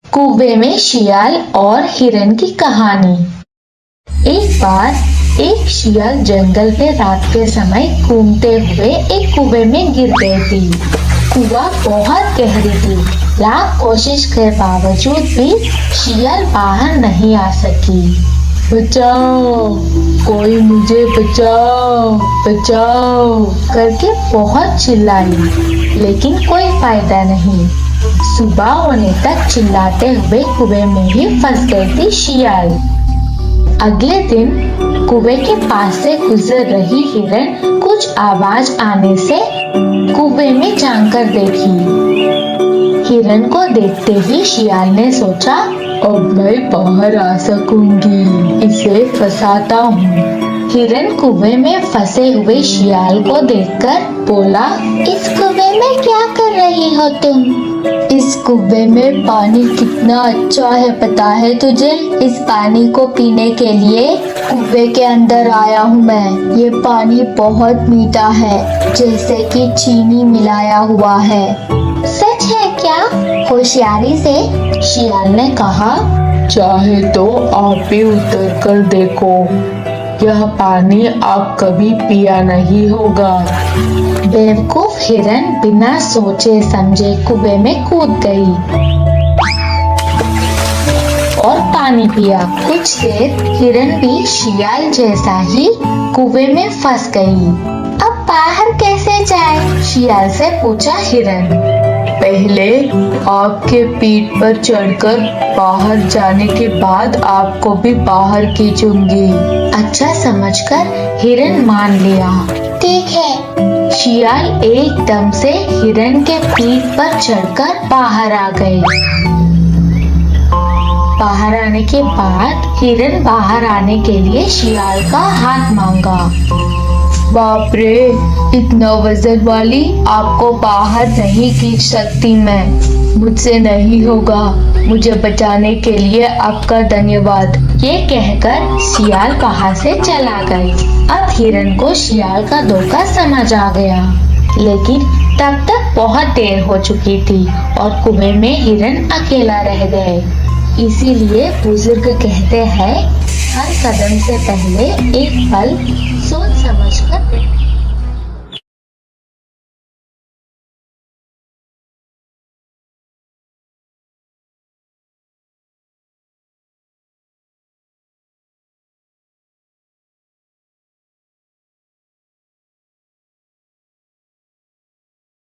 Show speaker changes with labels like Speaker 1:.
Speaker 1: कुएं में शियाल और हिरन की कहानी। एक बार एक शियाल जंगल में रात के समय घूमते हुए एक कुएं में गिर गई थी। कुआं बहुत गहरी थी। लाख कोशिश के बावजूद भी शियाल बाहर नहीं आ सकी। बचाओ, कोई मुझे बचाओ, बचाओ करके बहुत चिल्लाई, लेकिन कोई फायदा नहीं। सुबह होने तक चिल्लाते हुए कुएं में ही फंस गई थी शियाल। अगले दिन कुएं के पास से गुजर रही हिरन कुछ आवाज आने से कुएं में झांक कर देखी। हिरन को देखते ही शियाल ने सोचा, अब मैं बाहर आ सकूंगी, इसे फंसाता हूँ। हिरन कुएं में फंसे हुए शियाल को देखकर बोला, इस कुएं में क्या कर रही हो तुम? इस कुएं में पानी कितना अच्छा है पता है तुझे? इस पानी को पीने के लिए कुएं के अंदर आया हूँ मैं। ये पानी बहुत मीठा है, जैसे कि चीनी मिलाया हुआ है। सच है क्या? होशियारी से शियाल ने कहा, चाहे तो आप भी उतर कर देखो, यह पानी आप कभी पिया नहीं होगा। बेवकूफ हिरन बिना सोचे समझे कुएं में कूद गई और पानी पिया। कुछ देर हिरन भी शियाल जैसा ही कुएं में फंस गई। अब बाहर कैसे जाए? शियाल से पूछा हिरन। पहले आपके पीठ पर चढ़कर बाहर जाने के बाद आपको भी बाहर खींचूंगी। अच्छा समझकर हिरन मान लिया। ठीक है। शियाल एकदम से हिरन के पीठ पर चढ़कर बाहर आ गए। बाहर आने के बाद हिरन बाहर आने के लिए शियाल का हाथ मांगा। बाप रे, इतना वजन वाली आपको बाहर नहीं खींच सकती मैं, मुझसे नहीं होगा। मुझे बचाने के लिए आपका धन्यवाद। ये कहकर शियाल वहाँ से चला गई। अब हिरन को शियाल का धोखा समझ आ गया, लेकिन तब तक बहुत देर हो चुकी थी और कुएं में हिरन अकेला रह गए। इसीलिए बुजुर्ग कहते हैं, हर कदम से पहले एक पल सोच समझ